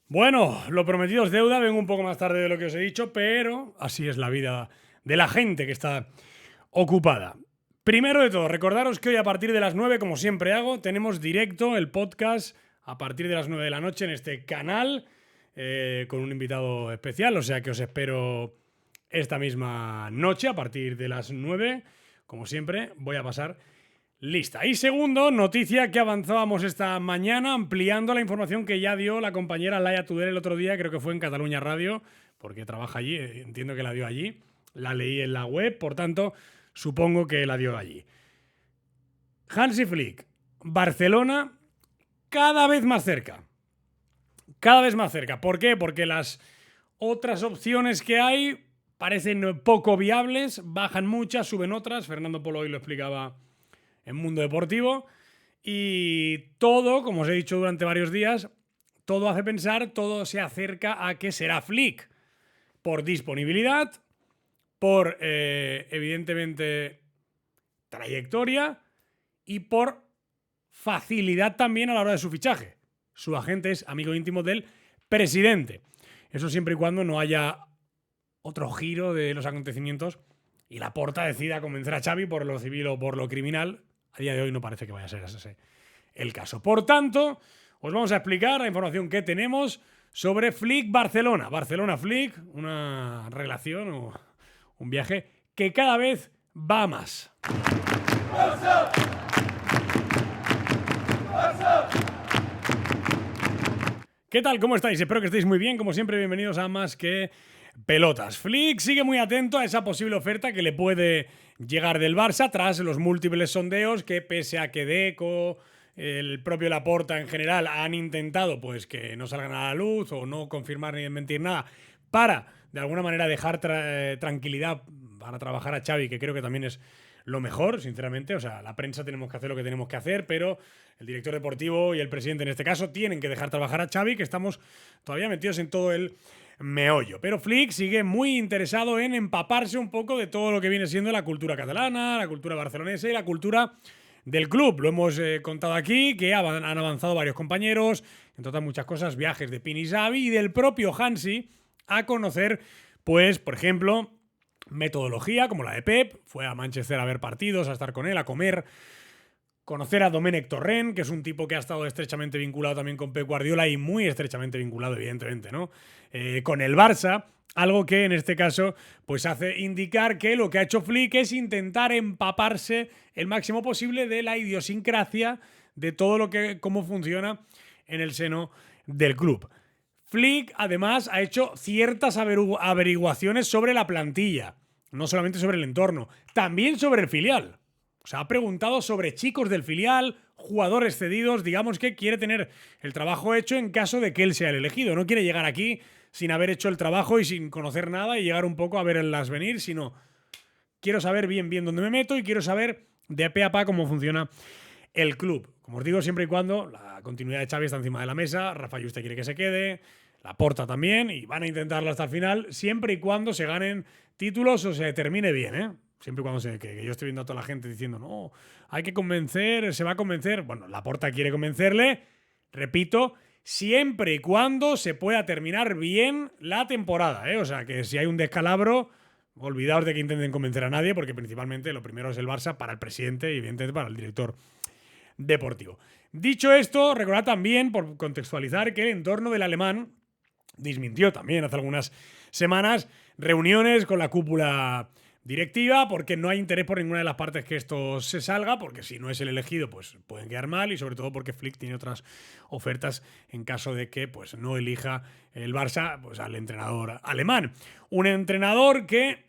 Bueno, lo prometido es deuda, vengo un poco más tarde de lo que os he dicho, pero así es la vida de la gente que está ocupada. Primero de todo, recordaros que hoy a partir de las 9, como siempre hago, tenemos directo el podcast a partir de las 9 de la noche en este canal con un invitado especial, o sea que os espero esta misma noche a partir de las 9. Como siempre, voy a pasar lista. Y segundo, noticia que avanzábamos esta mañana ampliando la información que ya dio la compañera Laia Tudel el otro día, creo que fue en Cataluña Radio, porque trabaja allí, entiendo que la dio allí, la leí en la web, por tanto, supongo que la dio allí. Hansi Flick, Barcelona, cada vez más cerca. Cada vez más cerca. ¿Por qué? Porque las otras opciones que hay parecen poco viables, bajan muchas, suben otras. Fernando Polo hoy lo explicaba en Mundo Deportivo. Y todo, como os he dicho durante varios días, todo hace pensar, todo se acerca a que será Flick. Por disponibilidad, por evidentemente trayectoria y por facilidad también a la hora de su fichaje. Su agente es amigo íntimo del presidente. Eso siempre y cuando no haya otro giro de los acontecimientos y Laporta decida convencer a Xavi por lo civil o por lo criminal. A día de hoy no parece que vaya a ser ese el caso. Por tanto, os vamos a explicar la información que tenemos sobre Flick Barcelona. Barcelona-Flick, una relación o un viaje que cada vez va a más. ¿Qué tal? ¿Cómo estáis? Espero que estéis muy bien. Como siempre, bienvenidos a Más que Pelotas. Flick sigue muy atento a esa posible oferta que le puede llegar del Barça tras los múltiples sondeos que, pese a que Deco, el propio Laporta en general, han intentado pues que no salgan a la luz o no confirmar ni desmentir nada para, de alguna manera, dejar tranquilidad para trabajar a Xavi, que creo que también es lo mejor, sinceramente. O sea, la prensa tenemos que hacer lo que tenemos que hacer, pero el director deportivo y el presidente en este caso tienen que dejar trabajar a Xavi, que estamos todavía metidos en todo el meollo. Pero Flick sigue muy interesado en empaparse un poco de todo lo que viene siendo la cultura catalana, la cultura barcelonesa y la cultura del club. Lo hemos contado aquí, que han avanzado varios compañeros, entre otras muchas cosas, viajes de Pini Xavi y del propio Hansi a conocer, pues, por ejemplo, metodología como la de Pep. Fue a Manchester a ver partidos, a estar con él, a comer, conocer a Domènec Torrent, que es un tipo que ha estado estrechamente vinculado también con Pep Guardiola y muy estrechamente vinculado, evidentemente, ¿no? Con el Barça, algo que en este caso pues hace indicar que lo que ha hecho Flick es intentar empaparse el máximo posible de la idiosincrasia de todo lo que, cómo funciona en el seno del club. Flick, además, ha hecho ciertas averiguaciones sobre la plantilla, no solamente sobre el entorno, también sobre el filial. O sea, ha preguntado sobre chicos del filial, jugadores cedidos, digamos que quiere tener el trabajo hecho en caso de que él sea el elegido. No quiere llegar aquí sin haber hecho el trabajo y sin conocer nada y llegar un poco a verlas venir, sino quiero saber bien dónde me meto y quiero saber de pe a pa cómo funciona el club. Como os digo, siempre y cuando la continuidad de Xavi está encima de la mesa, Rafa Yuste quiere que se quede, Laporta también, y van a intentarlo hasta el final, siempre y cuando se ganen títulos o se termine bien, ¿eh? Siempre y cuando que yo estoy viendo a toda la gente diciendo, no, hay que convencer, se va a convencer. Bueno, Laporta quiere convencerle, repito, siempre y cuando se pueda terminar bien la temporada, ¿eh? O sea, que si hay un descalabro, olvidaos de que intenten convencer a nadie, porque principalmente lo primero es el Barça para el presidente y evidentemente para el director deportivo. Dicho esto, recordad también, por contextualizar, que el entorno del alemán desmintió también hace algunas semanas reuniones con la cúpula directiva, porque no hay interés por ninguna de las partes que esto se salga, porque si no es el elegido, pues pueden quedar mal, y sobre todo porque Flick tiene otras ofertas en caso de que pues, no elija el Barça pues, al entrenador alemán. Un entrenador que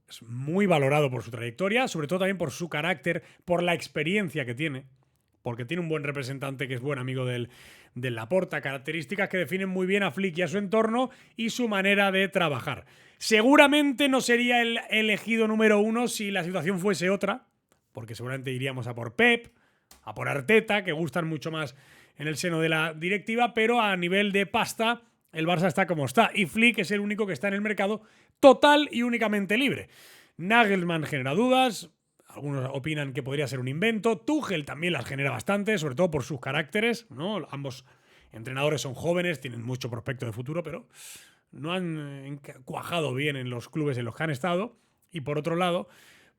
es muy valorado por su trayectoria, sobre todo también por su carácter, por la experiencia que tiene, porque tiene un buen representante que es buen amigo del Laporta, características que definen muy bien a Flick y a su entorno y su manera de trabajar. Seguramente no sería el elegido número uno si la situación fuese otra, porque seguramente iríamos a por Pep, a por Arteta, que gustan mucho más en el seno de la directiva, pero a nivel de pasta el Barça está como está y Flick es el único que está en el mercado total y únicamente libre. Nagelsmann genera dudas. Algunos opinan que podría ser un invento. Tuchel también las genera bastante, sobre todo por sus caracteres, ¿no? Ambos entrenadores son jóvenes, tienen mucho prospecto de futuro, pero no han cuajado bien en los clubes en los que han estado. Y por otro lado,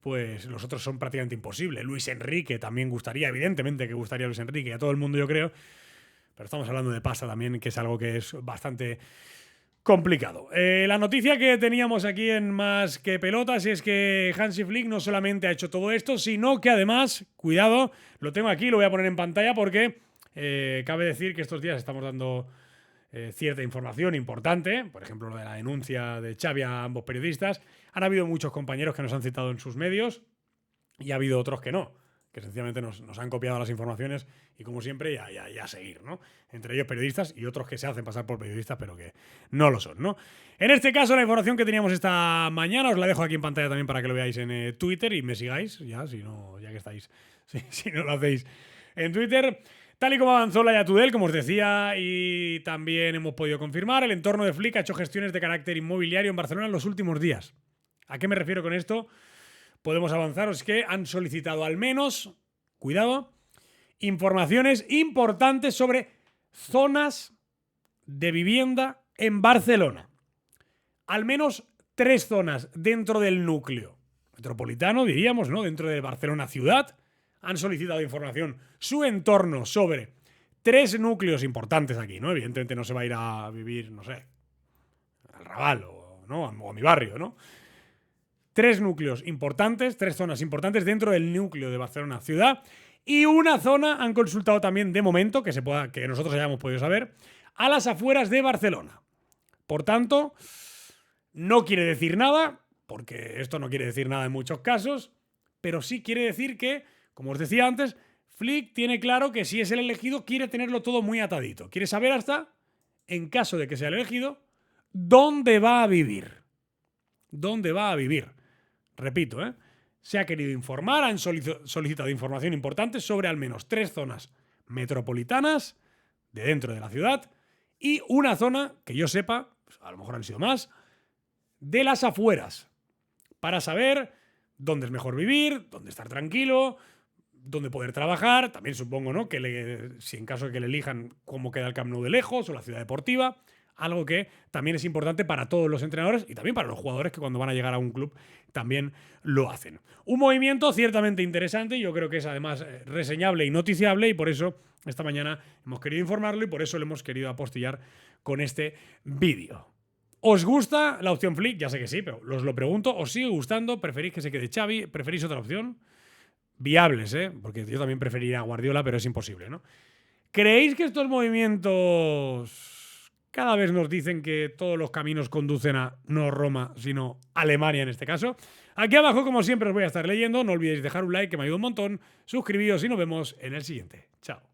pues los otros son prácticamente imposibles. Luis Enrique también gustaría, evidentemente que gustaría Luis Enrique, y a todo el mundo yo creo, pero estamos hablando de pasta también, que es algo que es bastante complicado. La noticia que teníamos aquí en Más que Pelotas es que Hansi Flick no solamente ha hecho todo esto, sino que además, cuidado, lo tengo aquí, lo voy a poner en pantalla porque cabe decir que estos días estamos dando cierta información importante, por ejemplo lo de la denuncia de Xavi a ambos periodistas. Han habido muchos compañeros que nos han citado en sus medios y ha habido otros que no, que sencillamente nos han copiado las informaciones y como siempre ya seguir, ¿no? Entre ellos periodistas y otros que se hacen pasar por periodistas pero que no lo son, ¿no? En este caso la información que teníamos esta mañana os la dejo aquí en pantalla también para que lo veáis en Twitter y me sigáis, ya que estáis, si no lo hacéis en Twitter. Tal y como avanzó la Yatudel, como os decía, y también hemos podido confirmar, el entorno de Flick ha hecho gestiones de carácter inmobiliario en Barcelona en los últimos días. ¿A qué me refiero con esto? Podemos avanzaros que han solicitado al menos, cuidado, informaciones importantes sobre zonas de vivienda en Barcelona. Al menos 3 zonas dentro del núcleo metropolitano, diríamos, ¿no? Dentro de Barcelona ciudad. Han solicitado información su entorno sobre 3 núcleos importantes aquí, ¿no? Evidentemente no se va a ir a vivir, no sé, al Raval o a mi barrio, ¿no? 3 núcleos importantes, 3 zonas importantes dentro del núcleo de Barcelona ciudad y una zona han consultado también de momento, que nosotros hayamos podido saber, a las afueras de Barcelona. Por tanto, no quiere decir nada, porque esto no quiere decir nada en muchos casos, pero sí quiere decir que, como os decía antes, Flick tiene claro que si es el elegido quiere tenerlo todo muy atadito. Quiere saber hasta, en caso de que sea el elegido, dónde va a vivir. ¿Dónde va a vivir? Repito, se ha querido informar, han solicitado información importante sobre al menos 3 zonas metropolitanas de dentro de la ciudad y una zona, que yo sepa, pues a lo mejor han sido más, de las afueras, para saber dónde es mejor vivir, dónde estar tranquilo, dónde poder trabajar. También supongo, ¿no?, que si en caso de que le elijan, cómo queda el Camp Nou de lejos o la ciudad deportiva. Algo que también es importante para todos los entrenadores y también para los jugadores que cuando van a llegar a un club también lo hacen. Un movimiento ciertamente interesante, yo creo que es además reseñable y noticiable y por eso esta mañana hemos querido informarlo y por eso lo hemos querido apostillar con este vídeo. ¿Os gusta la opción Flick? Ya sé que sí, pero os lo pregunto. ¿Os sigue gustando? ¿Preferís que se quede Xavi? ¿Preferís otra opción? Viables, porque yo también preferiría a Guardiola, pero es imposible, ¿no? ¿Creéis que estos movimientos cada vez nos dicen que todos los caminos conducen a no Roma, sino Alemania en este caso? Aquí abajo, como siempre, os voy a estar leyendo. No olvidéis dejar un like, que me ayuda un montón. Suscribíos y nos vemos en el siguiente. Chao.